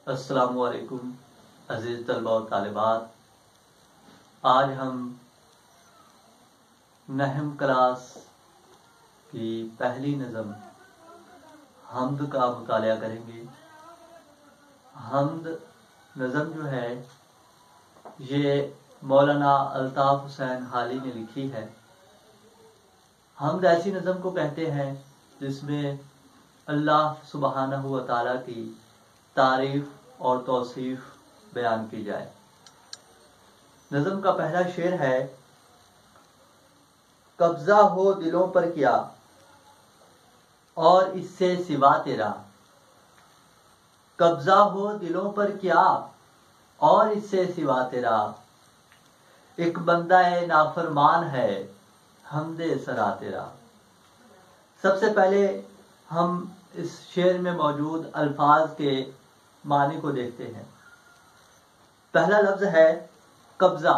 السلام علیکم عزیز طلبہ و طالبات، آج ہم نہم کلاس کی پہلی نظم حمد کا مطالعہ کریں گے۔ حمد نظم جو ہے یہ مولانا الطاف حسین حالی نے لکھی ہے۔ حمد ایسی نظم کو کہتے ہیں جس میں اللہ سبحانہ و تعالیٰ کی تعریف اور توصیف بیان کی جائے۔ نظم کا پہلا شعر ہے: قبضہ ہو دلوں پر کیا اور اس سے سوا تیرا، قبضہ ہو دلوں پر کیا اور اس سے سوا تیرا، ایک بندہ نافرمان ہے حمد سرا تیرا۔ سب سے پہلے ہم اس شعر میں موجود الفاظ کے معنی کو دیکھتے ہیں۔ پہلا لفظ ہے قبضہ۔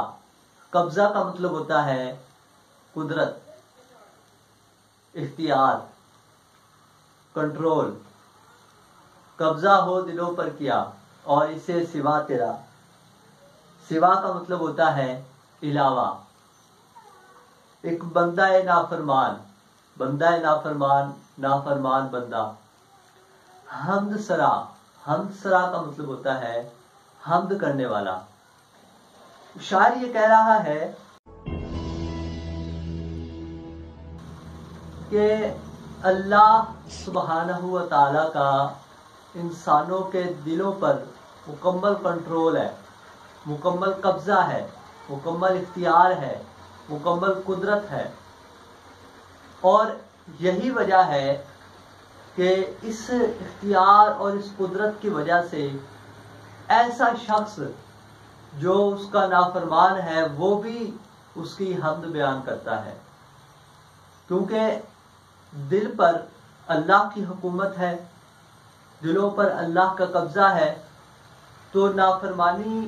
قبضہ کا مطلب ہوتا ہے قدرت، اختیار، کنٹرول۔ قبضہ ہو دلوں پر کیا اور اسے سوا تیرا۔ سوا کا مطلب ہوتا ہے علاوہ۔ ایک بندہ نافرمان، بندہ نافرمان، نافرمان بندہ۔ حمد سرا، حمد سرا کا مطلب ہوتا ہے حمد کرنے والا۔ شاعر یہ کہہ رہا ہے کہ اللہ سبحانہ و تعالیٰ کا انسانوں کے دلوں پر مکمل کنٹرول ہے، مکمل قبضہ ہے، مکمل اختیار ہے، مکمل قدرت ہے۔ اور یہی وجہ ہے کہ اس اختیار اور اس قدرت کی وجہ سے ایسا شخص جو اس کا نافرمان ہے وہ بھی اس کی حمد بیان کرتا ہے، کیونکہ دل پر اللہ کی حکومت ہے، دلوں پر اللہ کا قبضہ ہے۔ تو نافرمانی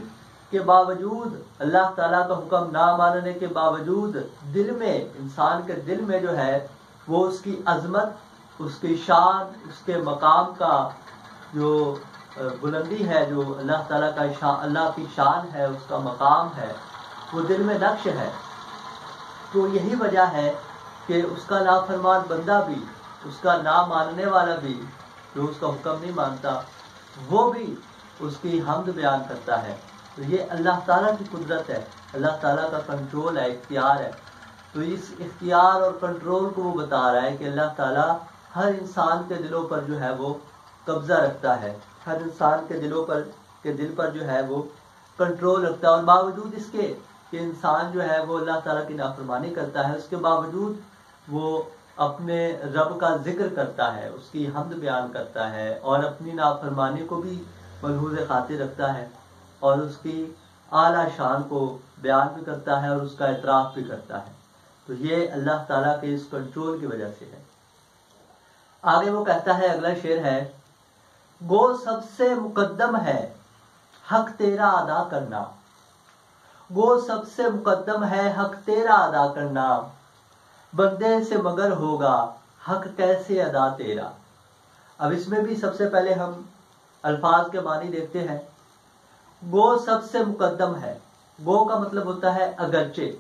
کے باوجود، اللہ تعالیٰ کا حکم نہ ماننے کے باوجود، دل میں، انسان کے دل میں جو ہے وہ اس کی عظمت، اس کی شان، اس کے مقام کا جو بلندی ہے، جو اللہ تعالیٰ کا شان، اللہ کی شان ہے، اس کا مقام ہے، وہ دل میں نقش ہے۔ تو یہی وجہ ہے کہ اس کا نافرمان بندہ بھی، اس کا نہ ماننے والا بھی، جو اس کا حکم نہیں مانتا، وہ بھی اس کی حمد بیان کرتا ہے۔ تو یہ اللہ تعالیٰ کی قدرت ہے، اللہ تعالیٰ کا کنٹرول ہے، اختیار ہے۔ تو اس اختیار اور کنٹرول کو وہ بتا رہا ہے کہ اللہ تعالیٰ ہر انسان کے دلوں پر جو ہے وہ قبضہ رکھتا ہے، ہر انسان کے دل پر جو ہے وہ کنٹرول رکھتا ہے، اور باوجود اس کے کہ انسان جو ہے وہ اللہ تعالیٰ کی نافرمانی کرتا ہے، اس کے باوجود وہ اپنے رب کا ذکر کرتا ہے، اس کی حمد بیان کرتا ہے، اور اپنی نافرمانی کو بھی ملحوظ خاطر رکھتا ہے، اور اس کی اعلیٰ شان کو بیان بھی کرتا ہے اور اس کا اعتراف بھی کرتا ہے۔ تو یہ اللہ تعالیٰ کے اس کنٹرول کی وجہ سے ہے۔ آگے وہ کہتا ہے، اگلا شعر ہے: گو سب سے مقدم ہے حق تیرا ادا کرنا، گو سب سے مقدم ہے حق تیرا ادا کرنا، بندے سے مگر ہوگا حق کیسے ادا تیرا۔ اب اس میں بھی سب سے پہلے ہم الفاظ کے معنی دیکھتے ہیں۔ گو سب سے مقدم ہے، گو کا مطلب ہوتا ہے اگرچہ،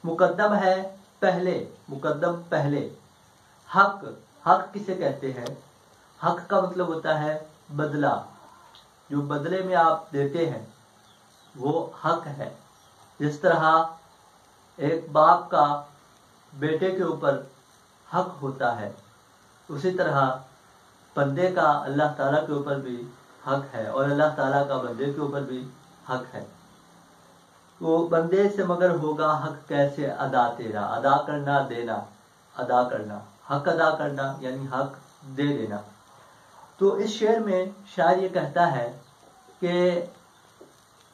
مقدم ہے پہلے، مقدم پہلے۔ حق، حق کسے کہتے ہیں؟ حق کا مطلب ہوتا ہے بدلہ، جو بدلے میں آپ دیتے ہیں وہ حق ہے۔ جس طرح ایک باپ کا بیٹے کے اوپر حق ہوتا ہے، اسی طرح بندے کا اللہ تعالیٰ کے اوپر بھی حق ہے، اور اللہ تعالیٰ کا بندے کے اوپر بھی حق ہے۔ وہ بندے سے مگر ہوگا حق کیسے ادا تیرا، ادا کرنا، دینا، ادا کرنا، حق ادا کرنا یعنی حق دے دینا۔ تو اس شعر میں شاعر یہ کہتا ہے کہ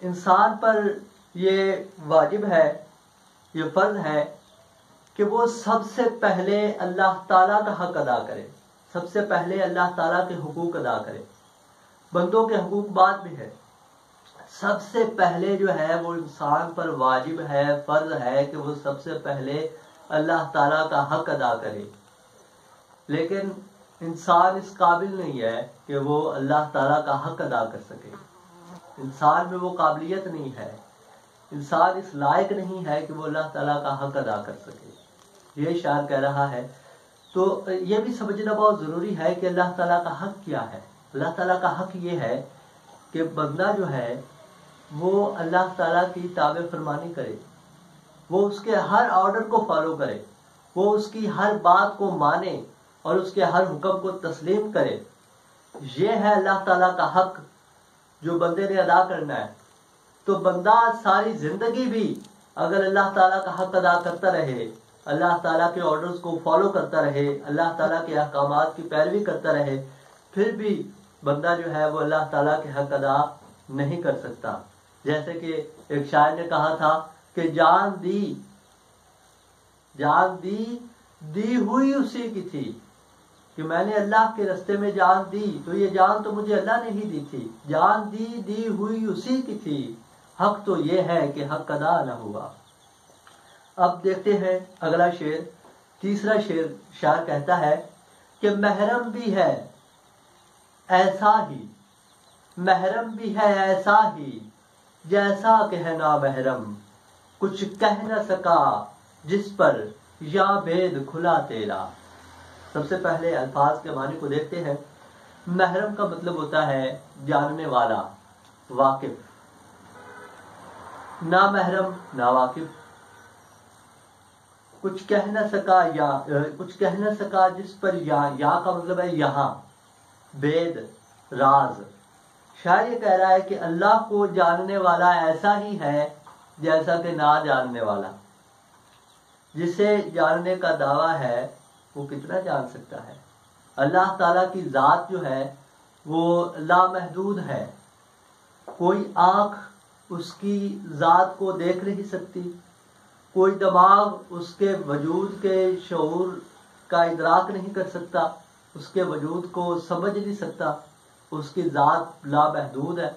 انسان پر یہ واجب ہے، یہ فرض ہے کہ وہ سب سے پہلے اللہ تعالیٰ کا حق ادا کرے، سب سے پہلے اللہ تعالیٰ کے حقوق ادا کرے۔ بندوں کے حقوق بعد بھی ہے، سب سے پہلے جو ہے وہ انسان پر واجب ہے، فرض ہے کہ وہ سب سے پہلے اللہ تعالیٰ کا حق ادا کرے۔ لیکن انسان اس قابل نہیں ہے کہ وہ اللہ تعالیٰ کا حق ادا کر سکے. انسان میں وہ قابلیت نہیں ہے. انسان اس لائق نہیں ہے کہ وہ اللہ تعالیٰ کا حق ادا کر سکے. یہ شاعر کہہ رہا ہے. تو یہ بھی سمجھنا بہت ضروری ہے کہ اللہ تعالیٰ کا حق کیا ہے. اللہ تعالیٰ کا حق یہ ہے کہ بندہ جو ہے وہ اللہ تعالیٰ کی تابع فرمانی کرے، وہ اس کے ہر آرڈر کو فالو کرے، وہ اس کی ہر بات کو مانے اور اس کے ہر حکم کو تسلیم کرے. یہ ہے اللہ تعالیٰ کا حق جو بندے نے ادا کرنا ہے. تو بندہ ساری زندگی بھی اگر اللہ تعالیٰ کا حق ادا کرتا رہے، اللہ تعالیٰ کے آرڈرز کو فالو کرتا رہے، اللہ تعالیٰ کے احکامات کی پیروی کرتا رہے، پھر بھی بندہ جو ہے وہ اللہ تعالیٰ کے حق ادا نہیں کر سکتا. جیسے کہ ایک شاعر نے کہا تھا کہ جان دی ہوئی اسی کی تھی، کہ میں نے اللہ کے رستے میں جان دی تو یہ جان تو مجھے اللہ نے ہی دی تھی. جان دی ہوئی اسی کی تھی، حق تو یہ ہے کہ حق ادا نہ ہوا. اب دیکھتے ہیں اگلا شعر. تیسرا شعر شاعر کہتا ہے کہ محرم بھی ہے ایسا ہی، محرم بھی ہے ایسا ہی جیسا کہ ہے نامحرم، کچھ کہہ نہ سکا جس پر یا بید کھلا تیرا. سب سے پہلے الفاظ کے معنی کو دیکھتے ہیں. محرم کا مطلب ہوتا ہے جاننے والا، واقف. نامحرم ناواقف. کچھ کہہ نہ سکا جس پر یا کا مطلب ہے یہاں، بید راز. شاعر یہ کہہ رہا ہے کہ اللہ کو جاننے والا ایسا ہی ہے جیسا کہ نہ جاننے والا. جسے جاننے کا دعویٰ ہے وہ کتنا جان سکتا ہے. اللہ تعالیٰ کی ذات جو ہے وہ لامحدود ہے. کوئی آنکھ اس کی ذات کو دیکھ نہیں سکتی، کوئی دماغ اس کے وجود کے شعور کا ادراک نہیں کر سکتا، اس کے وجود کو سمجھ نہیں سکتا. اس کی ذات لامحدود ہے.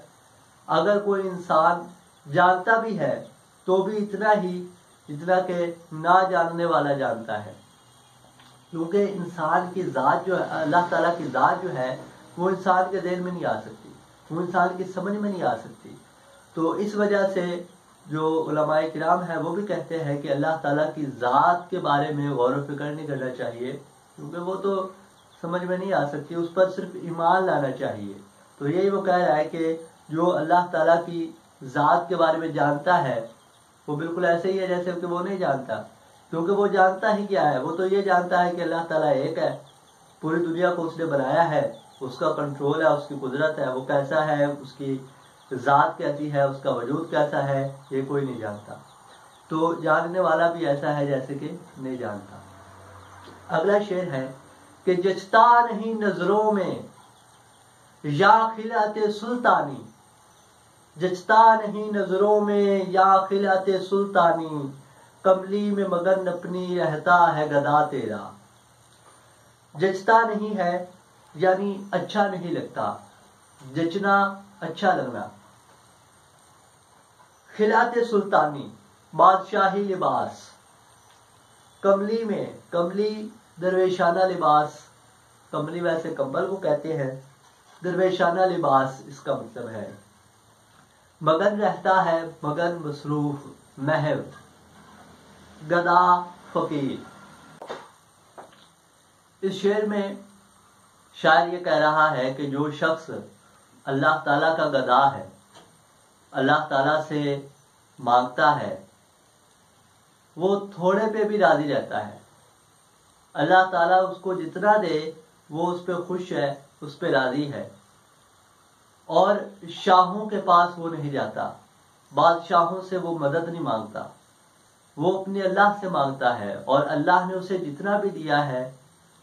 اگر کوئی انسان جانتا بھی ہے تو بھی اتنا ہی جتنا کہ نہ جاننے والا جانتا ہے. کیونکہ انسان کی ذات جو ہے، اللہ تعالیٰ کی ذات جو ہے وہ انسان کے ذہن میں نہیں آ سکتی، وہ انسان کی سمجھ میں نہیں آ سکتی. تو اس وجہ سے جو علماء کرام ہیں وہ بھی کہتے ہیں کہ اللہ تعالیٰ کی ذات کے بارے میں غور و فکر نہیں کرنا چاہیے، کیونکہ وہ تو سمجھ میں نہیں آ سکتی، اس پر صرف ایمان لانا چاہیے. تو یہی وہ کہہ رہا ہے کہ جو اللہ تعالیٰ کی ذات کے بارے میں جانتا ہے وہ بالکل ایسے ہی ہے جیسے کہ وہ نہیں جانتا. کیونکہ وہ جانتا ہی کیا ہے، وہ تو یہ جانتا ہے کہ اللہ تعالیٰ ایک ہے، پوری دنیا کو اس نے بنایا ہے، اس کا کنٹرول ہے، اس کی قدرت ہے، وہ کیسا ہے، اس کی ذات کیسی ہے، اس کا وجود کیسا ہے، یہ کوئی نہیں جانتا. تو جاننے والا بھی ایسا ہے جیسے کہ نہیں جانتا. اگلا شعر ہے کہ جچتا نہیں نظروں میں یا خلعت سلطانی، جچتا نہیں نظروں میں یا خلعت سلطانی، کملی میں مگن اپنی رہتا ہے گدا تیرا. جچتا نہیں ہے یعنی اچھا نہیں لگتا، جچنا اچھا لگنا. خلعت سلطانی بادشاہی لباس. کملی میں، کملی درویشانہ لباس. کملی ویسے کمبل کو کہتے ہیں، درویشانہ لباس اس کا مطلب ہے. مگن رہتا ہے، مگن مصروف، محو. گدا فقیر. اس شعر میں شاعر یہ کہہ رہا ہے کہ جو شخص اللہ تعالیٰ کا گدا ہے، اللہ تعالیٰ سے مانگتا ہے، وہ تھوڑے پہ بھی راضی رہتا ہے. اللہ تعالیٰ اس کو جتنا دے وہ اس پہ خوش ہے، اس پہ راضی ہے. اور شاہوں کے پاس وہ نہیں جاتا، بادشاہوں سے وہ مدد نہیں مانگتا، وہ اپنے اللہ سے مانگتا ہے، اور اللہ نے اسے جتنا بھی دیا ہے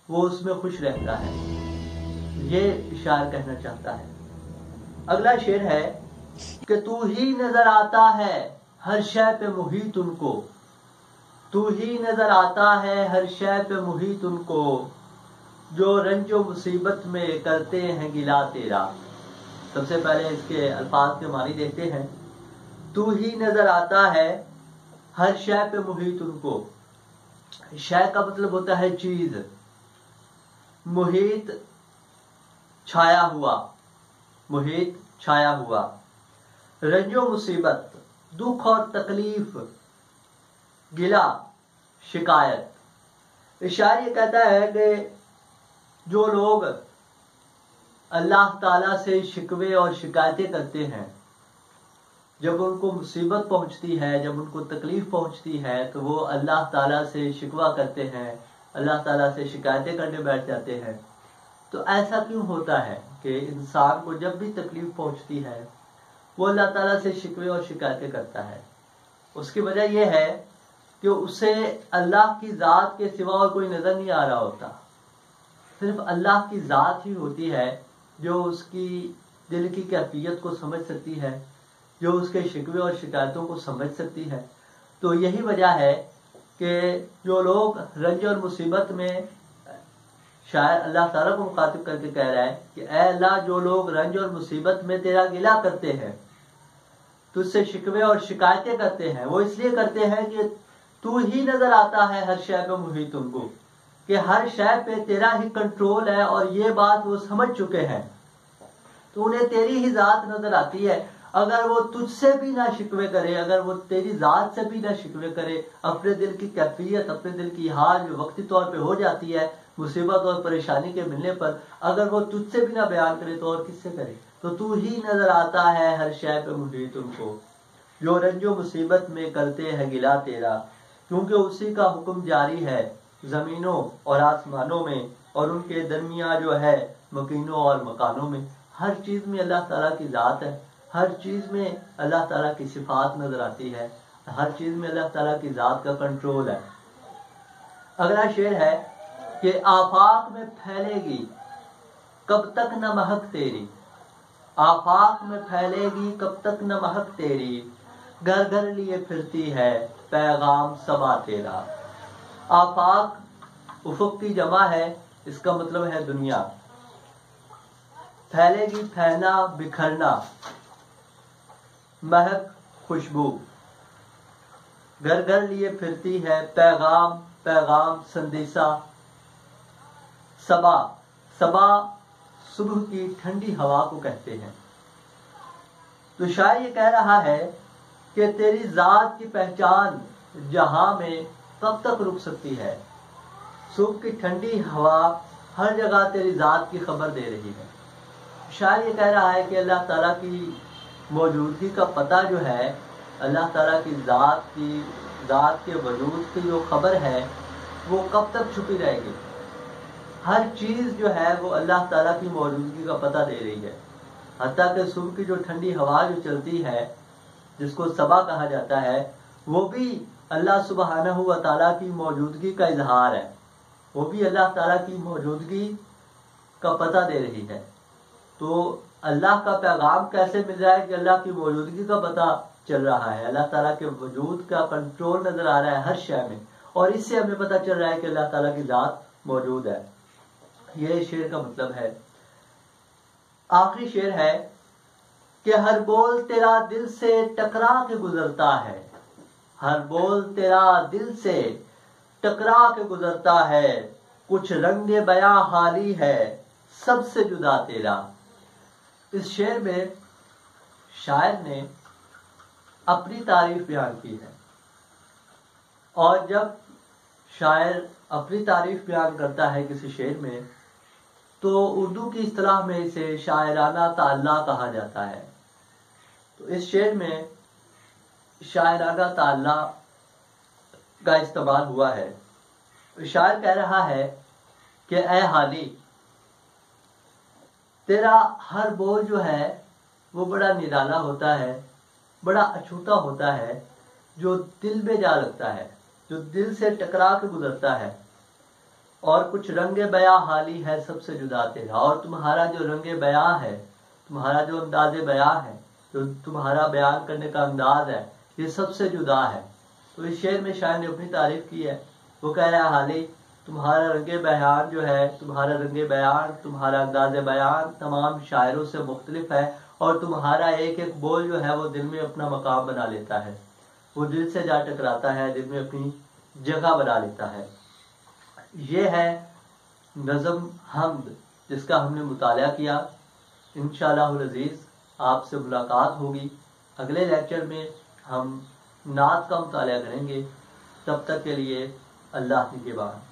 وہ اس میں خوش رہتا ہے. یہ شاعر کہنا چاہتا ہے. اگلا شعر ہے کہ تو ہی نظر آتا ہے ہر شے پہ محیط ان کو، تو ہی نظر آتا ہے ہر شے پہ محیط ان کو، جو رنج و مصیبت میں کرتے ہیں گلا تیرا. سب سے پہلے اس کے الفاظ کے معنی دیکھتے ہیں. تو ہی نظر آتا ہے ہر شے پہ محیط ان کو. شے کا مطلب ہوتا ہے چیز. محیط چھایا ہوا رنج و مصیبت، دکھ اور تکلیف، گلا، شکایت۔ شاعر یہ کہتا ہے کہ جو لوگ اللہ تعالیٰ سے شکوے اور شکایتیں کرتے ہیں، جب ان کو مصیبت پہنچتی ہے، جب ان کو تکلیف پہنچتی ہے، تو وہ اللہ تعالیٰ سے شکوہ کرتے ہیں، اللہ تعالیٰ سے شکایتیں کرنے بیٹھ جاتے ہیں۔ تو ایسا کیوں ہوتا ہے کہ انسان کو جب بھی تکلیف پہنچتی ہے وہ اللہ تعالیٰ سے شکوے اور شکایتیں کرتا ہے؟ اس کی وجہ یہ ہے کہ اسے اللہ کی ذات کے سوا اور کوئی نظر نہیں آ رہا ہوتا۔ صرف اللہ کی ذات ہی ہوتی ہے جو اس کی دل کی کیفیت کو سمجھ سکتی ہے، جو اس کے شکوے اور شکایتوں کو سمجھ سکتی ہے۔ تو یہی وجہ ہے کہ جو لوگ رنج اور مصیبت میں، شاعر اللہ تعالیٰ کو مخاطب کر کے کہہ رہا ہے کہ اے اللہ، جو لوگ رنج اور مصیبت میں تیرا گلہ کرتے ہیں، تجھ سے شکوے اور شکایتیں کرتے ہیں، وہ اس لیے کرتے ہیں کہ تو ہی نظر آتا ہے ہر شے پہ محیط ان کو، کہ ہر شے پہ تیرا ہی کنٹرول ہے، اور یہ بات وہ سمجھ چکے ہیں، تو انہیں تیری ہی ذات نظر آتی ہے۔ اگر وہ تجھ سے بھی نہ شکوے کرے، اگر وہ تیری ذات سے بھی نہ شکوے کرے، اپنے دل کی کیفیت، اپنے دل کی حال جو وقتی طور پہ ہو جاتی ہے مصیبت اور پریشانی کے ملنے پر، اگر وہ تجھ سے بھی نہ بیان کرے تو اور کس سے کرے؟ تو ہی نظر آتا ہے ہر شے پہ محیط ان کو، جو رنج و مصیبت میں کرتے ہیں گلا تیرا، کیونکہ اسی کا حکم جاری ہے زمینوں اور آسمانوں میں، اور ان کے درمیان جو ہے مکینوں اور مکانوں میں۔ ہر چیز میں اللہ تعالیٰ کی ذات ہے، ہر چیز میں اللہ تعالیٰ کی صفات نظر آتی ہے، ہر چیز میں اللہ تعالیٰ کی ذات کا کنٹرول ہے۔ اگلا شعر ہے کہ آفاق میں پھیلے گی کب تک نہ مہک تیری، آفاق میں پھیلے گی کب تک نہ مہک تیری، گھر گھر لیے پھرتی ہے پیغام صبا تیرا۔ آفاق افق کی جمع ہے، اس کا مطلب ہے دنیا۔ پھیلے گی، پھیلنا، بکھرنا، مہک، خوشبو، گھر گھر لیے پھرتی ہے پیغام، پیغام، سندیسہ، صبا۔ صبا صبح کی ٹھنڈی ہوا کو کہتے ہیں۔ تو شاعر یہ کہہ رہا ہے کہ تیری ذات کی پہچان جہاں میں کب تک رک سکتی ہے؟ صبح کی ٹھنڈی ہوا ہر جگہ تیری ذات کی خبر دے رہی ہے۔ شاعر یہ کہہ رہا ہے کہ اللہ تعالیٰ کی موجودگی کا پتہ جو ہے، اللہ تعالیٰ کی ذات کے وجود کی جو خبر ہے وہ کب تک چھپی رہے گی؟ ہر چیز جو ہے وہ اللہ تعالیٰ کی موجودگی کا پتہ دے رہی ہے، حتیٰ کہ صبح کی جو ٹھنڈی ہوا جو چلتی ہے جس کو صبا کہا جاتا ہے، وہ بھی اللہ سبحانہ و تعالیٰ کی موجودگی کا اظہار ہے، وہ بھی اللہ تعالیٰ کی موجودگی کا پتہ دے رہی ہے۔ تو اللہ کا پیغام کیسے مل رہا ہے کہ اللہ کی موجودگی کا پتہ چل رہا ہے، اللہ تعالیٰ کے وجود کا کنٹرول نظر آ رہا ہے ہر شے میں، اور اس سے ہمیں پتہ چل رہا ہے کہ اللہ تعالیٰ کی ذات موجود ہے۔ یہ شعر کا مطلب ہے۔ آخری شعر ہے کہ ہر بول تیرا دل سے ٹکرا کے گزرتا ہے، ہر بول تیرا دل سے ٹکرا کے گزرتا ہے، کچھ رنگ بیاں حالی ہے سب سے جدا تیرا۔ اس شعر میں شاعر نے اپنی تعریف بیان کی ہے، اور جب شاعر اپنی تعریف بیان کرتا ہے کسی شعر میں تو اردو کی اصطلاح میں اسے شاعرانہ تعلیٰ کہا جاتا ہے۔ تو اس شعر میں شاعرانہ تعلیٰ کا استعمال ہوا ہے۔ شاعر کہہ رہا ہے کہ اے حالی، تیرا ہر بول جو ہے وہ بڑا نرالا ہوتا ہے، بڑا اچھوتا ہوتا ہے، جو دل میں جا لگتا ہے، جو دل سے ٹکرا کے گزرتا ہے، اور کچھ رنگ بیاں حالی ہے سب سے جدا تیرا، اور تمہارا جو رنگ بیاں ہے، تمہارا جو انداز بیاں ہے، جو تمہارا بیان کرنے کا انداز ہے، یہ سب سے جدا ہے۔ تو اس شعر میں شاعر نے اپنی تعریف کی ہے، وہ کہہ رہا ہے حالی، تمہارا رنگ بیان جو ہے، تمہارا رنگ بیان، تمہارا انداز بیان تمام شاعروں سے مختلف ہے، اور تمہارا ایک ایک بول جو ہے وہ دل میں اپنا مقام بنا لیتا ہے، وہ دل سے جا ٹکراتا ہے، دل میں اپنی جگہ بنا لیتا ہے۔ یہ ہے نظم حمد جس کا ہم نے مطالعہ کیا. انشاءاللہ العزیز آپ سے ملاقات ہوگی. اگلے لیکچر میں ہم نعت کا مطالعہ کریں گے. تب تک کے لیے اللہ نگہبان.